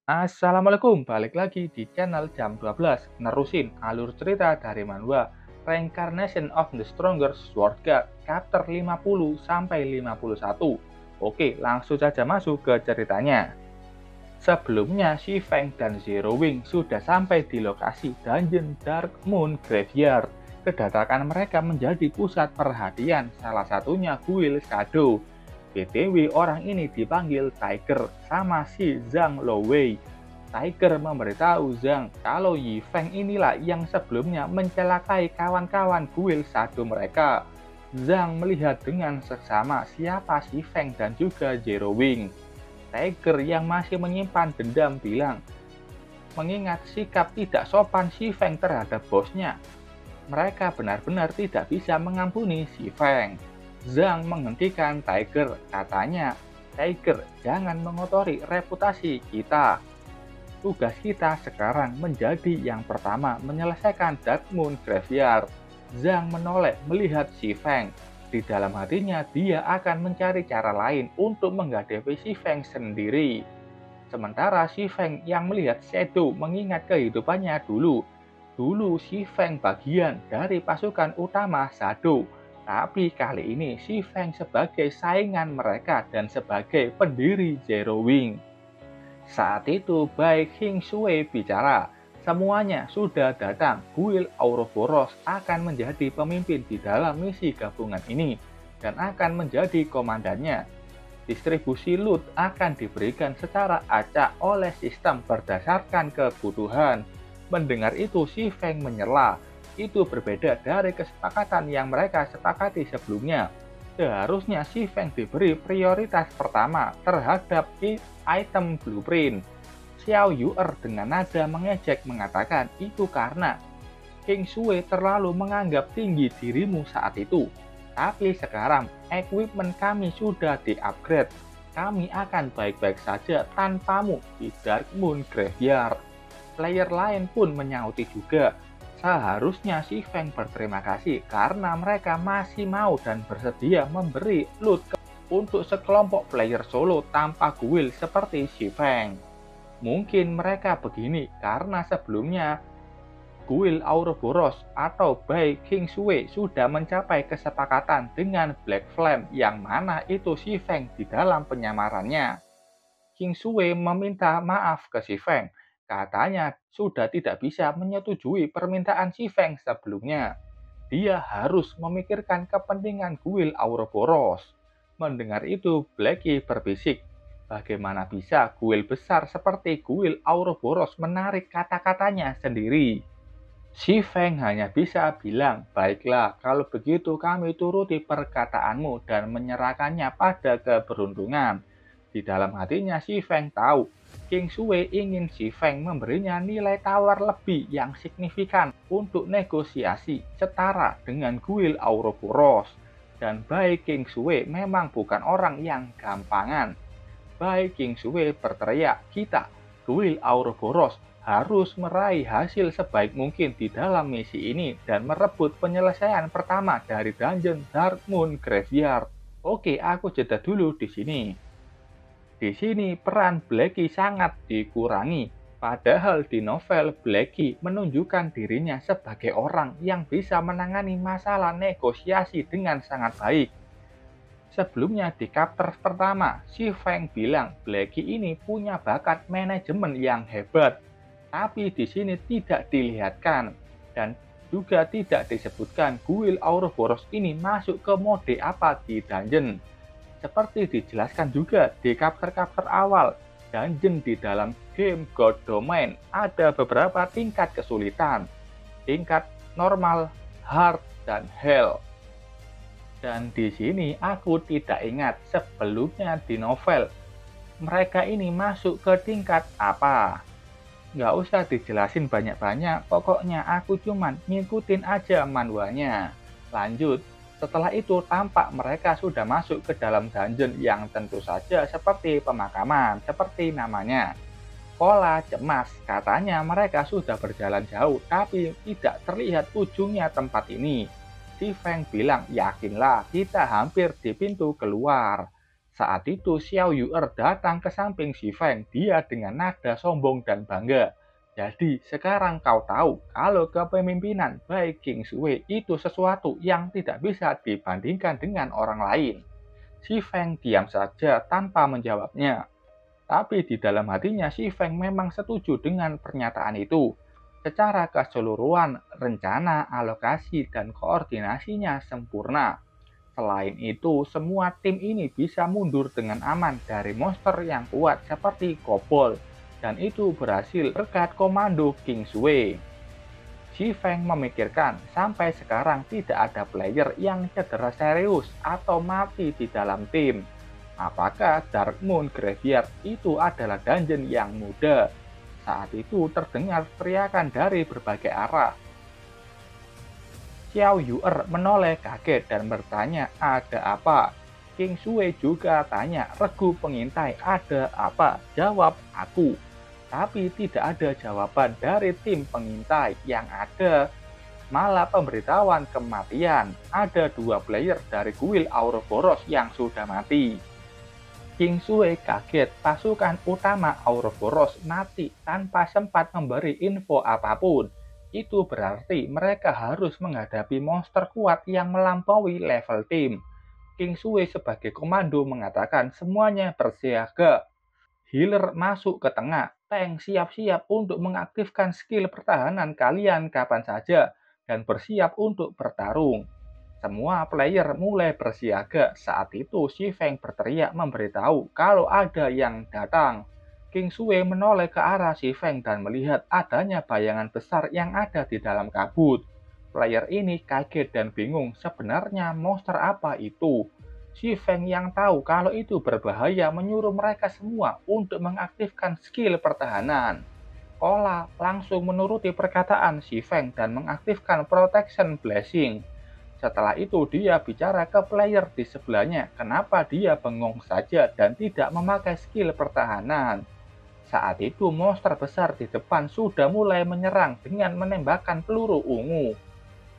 Assalamualaikum, balik lagi di channel Jam 12, nerusin alur cerita dari manhwa Reincarnation of the Strongest Sword God, chapter 50 sampai 51. Oke, langsung saja masuk ke ceritanya. Sebelumnya, Shi Feng dan Zero Wing sudah sampai di lokasi Dungeon Dark Moon Graveyard. Kedatangan mereka menjadi pusat perhatian, salah satunya kuil Shadow. BTW orang ini dipanggil Tiger sama si Zhang Lowei. Tiger memberitahu Zhang kalau Yi Feng inilah yang sebelumnya mencelakai kawan-kawan kuil Shadow mereka. Zhang melihat dengan seksama siapa Shi Feng dan juga Zero Wing. Tiger yang masih menyimpan dendam bilang, mengingat sikap tidak sopan Shi Feng terhadap bosnya, mereka benar-benar tidak bisa mengampuni Shi Feng. Zhang menghentikan Tiger, katanya, Tiger, jangan mengotori reputasi kita. Tugas kita sekarang menjadi yang pertama menyelesaikan Dark Moon Graveyard. Zhang menoleh melihat Shi Feng. Di dalam hatinya dia akan mencari cara lain untuk menghadapi Shi Feng sendiri. Sementara Shi Feng yang melihat Shadow mengingat kehidupannya dulu. Dulu Shi Feng bagian dari pasukan utama Shadow. Tapi kali ini Shi Feng sebagai saingan mereka dan sebagai pendiri Zero Wing. Saat itu baik King Shui bicara, semuanya sudah datang. Guild Ouroboros akan menjadi pemimpin di dalam misi gabungan ini dan akan menjadi komandannya. Distribusi loot akan diberikan secara acak oleh sistem berdasarkan kebutuhan. Mendengar itu Shi Feng menyela. Itu berbeda dari kesepakatan yang mereka sepakati sebelumnya. Seharusnya Shi Feng diberi prioritas pertama terhadap item blueprint. Xiao Yuer dengan nada mengejek mengatakan itu karena King Shui terlalu menganggap tinggi dirimu saat itu. Tapi sekarang equipment kami sudah di-upgrade. Kami akan baik-baik saja tanpamu di Dark Moon Graveyard. Player lain pun menyauti juga. Seharusnya Shi Feng berterima kasih karena mereka masih mau dan bersedia memberi loot untuk sekelompok player solo tanpa guild seperti Shi Feng. Mungkin mereka begini karena sebelumnya Guild Ouroboros atau baik King Shui sudah mencapai kesepakatan dengan Black Flame yang mana itu Shi Feng di dalam penyamarannya. King Shui meminta maaf ke Shi Feng. Katanya sudah tidak bisa menyetujui permintaan Shi Feng sebelumnya. Dia harus memikirkan kepentingan Guild Ouroboros. Mendengar itu, Blackie berbisik. Bagaimana bisa guild besar seperti Guild Ouroboros menarik kata-katanya sendiri? Shi Feng hanya bisa bilang, baiklah kalau begitu kami turuti perkataanmu dan menyerahkannya pada keberuntungan. Di dalam hatinya Shi Feng tahu, King Shui ingin Shi Feng memberinya nilai tawar lebih yang signifikan untuk negosiasi setara dengan Guild Ouroboros. Dan baik King Shui memang bukan orang yang gampangan. Baik King Shui berteriak, kita, Guild Ouroboros, harus meraih hasil sebaik mungkin di dalam misi ini dan merebut penyelesaian pertama dari Dungeon Dark Moon Graveyard. Oke, aku jeda dulu di sini. Di sini peran Blackie sangat dikurangi, padahal di novel Blackie menunjukkan dirinya sebagai orang yang bisa menangani masalah negosiasi dengan sangat baik. Sebelumnya di chapter pertama, Shi Feng bilang Blackie ini punya bakat manajemen yang hebat, tapi di sini tidak dilihatkan dan juga tidak disebutkan Guild Ouroboros ini masuk ke mode apa di dungeon. Seperti dijelaskan juga di chapter-chapter awal, dungeon di dalam game God Domain ada beberapa tingkat kesulitan. Tingkat normal, hard, dan hell. Dan di sini aku tidak ingat sebelumnya di novel, mereka ini masuk ke tingkat apa. Nggak usah dijelasin banyak-banyak, pokoknya aku cuman ngikutin aja manhwanya. Lanjut. Setelah itu tampak mereka sudah masuk ke dalam dungeon yang tentu saja seperti pemakaman, seperti namanya. Pola cemas, katanya mereka sudah berjalan jauh tapi tidak terlihat ujungnya tempat ini. Si Feng bilang, yakinlah kita hampir di pintu keluar. Saat itu Xiao Yu'er datang ke samping Xi Feng, dia dengan nada sombong dan bangga. Jadi sekarang kau tahu kalau kepemimpinan baik King Shui itu sesuatu yang tidak bisa dibandingkan dengan orang lain. Xi Feng diam saja tanpa menjawabnya. Tapi di dalam hatinya Xi Feng memang setuju dengan pernyataan itu. Secara keseluruhan, rencana, alokasi, dan koordinasinya sempurna. Selain itu, semua tim ini bisa mundur dengan aman dari monster yang kuat seperti Kobold, dan itu berhasil berkat komando King Shui. Xi Feng memikirkan, sampai sekarang tidak ada player yang cedera serius atau mati di dalam tim. Apakah Dark Moon Graveyard itu adalah dungeon yang mudah? Saat itu terdengar teriakan dari berbagai arah. Xiao Yu'er menoleh kaget dan bertanya, ada apa? King Shui juga tanya, regu pengintai, ada apa? Jawab, aku. Tapi tidak ada jawaban dari tim pengintai. Yang ada malah pemberitahuan kematian. Ada 2 player dari kuil Ouroboros yang sudah mati. King Shui kaget, pasukan utama Ouroboros mati tanpa sempat memberi info apapun. Itu berarti mereka harus menghadapi monster kuat yang melampaui level tim. King Shui sebagai komando mengatakan semuanya bersiaga. Healer masuk ke tengah, tank siap-siap untuk mengaktifkan skill pertahanan kalian kapan saja, dan bersiap untuk bertarung. Semua player mulai bersiaga. Saat itu Xi Feng berteriak memberitahu kalau ada yang datang. King Shui menoleh ke arah Xi Feng dan melihat adanya bayangan besar yang ada di dalam kabut. Player ini kaget dan bingung, sebenarnya monster apa itu? Xi Feng yang tahu kalau itu berbahaya menyuruh mereka semua untuk mengaktifkan skill pertahanan. Kola langsung menuruti perkataan Xi Feng dan mengaktifkan Protection Blessing. Setelah itu dia bicara ke player di sebelahnya, kenapa dia bengong saja dan tidak memakai skill pertahanan. Saat itu monster besar di depan sudah mulai menyerang dengan menembakkan peluru ungu.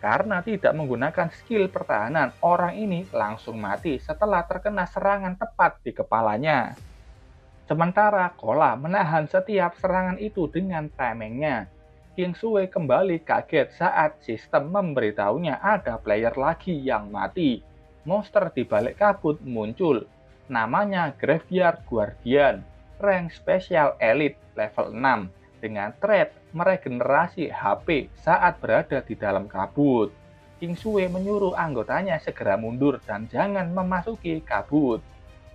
Karena tidak menggunakan skill pertahanan, orang ini langsung mati setelah terkena serangan tepat di kepalanya. Sementara Kola menahan setiap serangan itu dengan timingnya. King Shui kembali kaget saat sistem memberitahunya ada player lagi yang mati. Monster di balik kabut muncul. Namanya Graveyard Guardian, rank spesial elite level 6, dengan trait meregenerasi HP saat berada di dalam kabut. King Shui menyuruh anggotanya segera mundur dan jangan memasuki kabut.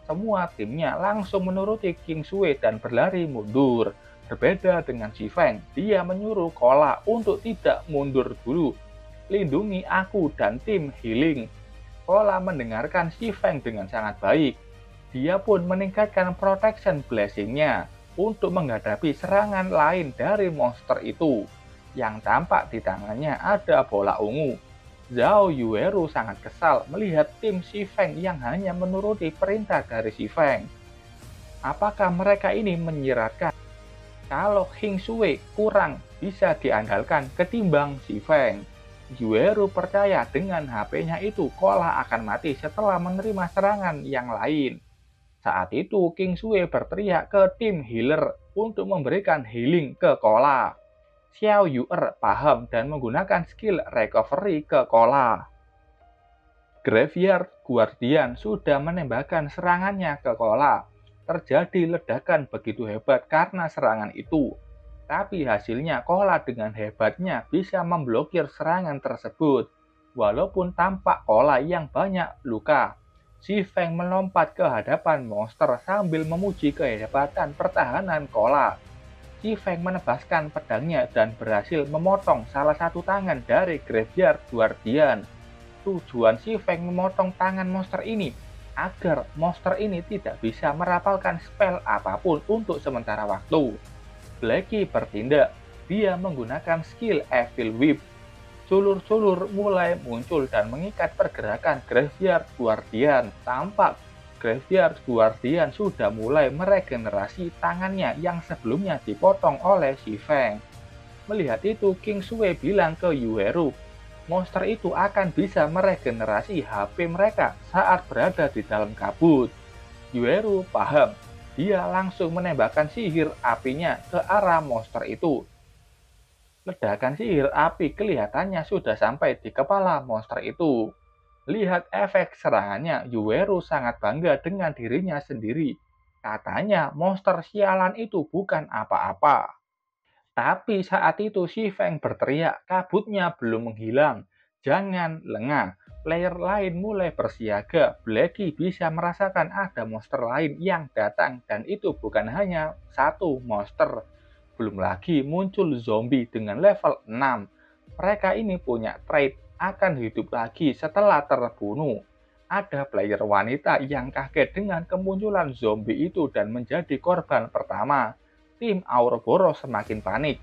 Semua timnya langsung menuruti King Shui dan berlari mundur. Berbeda dengan Xi Feng, dia menyuruh Kola untuk tidak mundur dulu. Lindungi aku dan tim healing. Kola mendengarkan Xi Feng dengan sangat baik. Dia pun meningkatkan protection blessing-nya untuk menghadapi serangan lain dari monster itu. Yang tampak di tangannya ada bola ungu. Zhao Yueru sangat kesal melihat tim Xi Feng yang hanya menuruti perintah dari Xi Feng. Apakah mereka ini menyiratkan kalau King Shui kurang bisa diandalkan ketimbang Xi Feng? Yueru percaya dengan HP-nya itu Kola akan mati setelah menerima serangan yang lain. Saat itu King Shui berteriak ke tim healer untuk memberikan healing ke Kola. Xiao Yu'er paham dan menggunakan skill recovery ke Kola. Graveyard Guardian sudah menembakkan serangannya ke Kola. Terjadi ledakan begitu hebat karena serangan itu. Tapi hasilnya Kola dengan hebatnya bisa memblokir serangan tersebut. Walaupun tampak Kola yang banyak luka, Xi Feng melompat ke hadapan monster sambil memuji kehebatan pertahanan Kola. Xi Feng menebaskan pedangnya dan berhasil memotong salah satu tangan dari Graveyard Guardian. Tujuan Xi Feng memotong tangan monster ini agar monster ini tidak bisa merapalkan spell apapun untuk sementara waktu. Blackie bertindak, dia menggunakan skill Evil Whip. Sulur-sulur mulai muncul dan mengikat pergerakan Graveyard Guardian. Tampak Graveyard Guardian sudah mulai meregenerasi tangannya yang sebelumnya dipotong oleh Xi Feng. Melihat itu, King Shui bilang ke Yueru, monster itu akan bisa meregenerasi HP mereka saat berada di dalam kabut. Yueru paham. Dia langsung menembakkan sihir apinya ke arah monster itu. Ledakan sihir api kelihatannya sudah sampai di kepala monster itu. Lihat efek serangannya, Yueru sangat bangga dengan dirinya sendiri. Katanya monster sialan itu bukan apa-apa. Tapi saat itu si Feng berteriak, kabutnya belum menghilang. Jangan lengah. Player lain mulai bersiaga. Blacky bisa merasakan ada monster lain yang datang dan itu bukan hanya satu monster. Belum lagi muncul zombie dengan level 6. Mereka ini punya trait akan hidup lagi setelah terbunuh. Ada player wanita yang kaget dengan kemunculan zombie itu dan menjadi korban pertama. Tim Ouroboros semakin panik.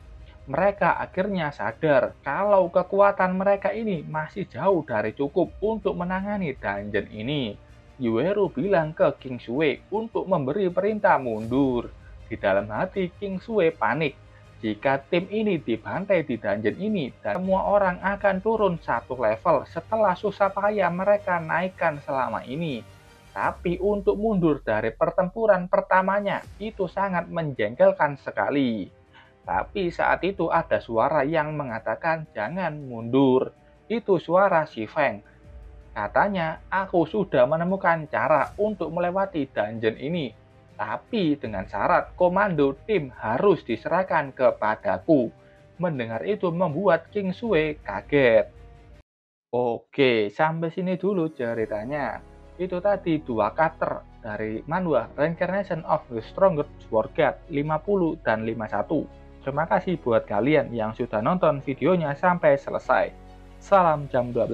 Mereka akhirnya sadar kalau kekuatan mereka ini masih jauh dari cukup untuk menangani dungeon ini. Yueru bilang ke King Shui untuk memberi perintah mundur. Di dalam hati King Shui panik. Jika tim ini dibantai di dungeon ini, dan semua orang akan turun satu level setelah susah payah mereka naikkan selama ini. Tapi untuk mundur dari pertempuran pertamanya, itu sangat menjengkelkan sekali. Tapi saat itu ada suara yang mengatakan jangan mundur. Itu suara si Feng. Katanya, aku sudah menemukan cara untuk melewati dungeon ini. Tapi dengan syarat komando tim harus diserahkan kepadaku. Mendengar itu membuat King Shui kaget. Oke, sampai sini dulu ceritanya. Itu tadi dua chapter dari manhwa Reincarnation of the Strongest Sword God 50 dan 51. Terima kasih buat kalian yang sudah nonton videonya sampai selesai. Salam jam 12.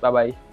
Bye-bye.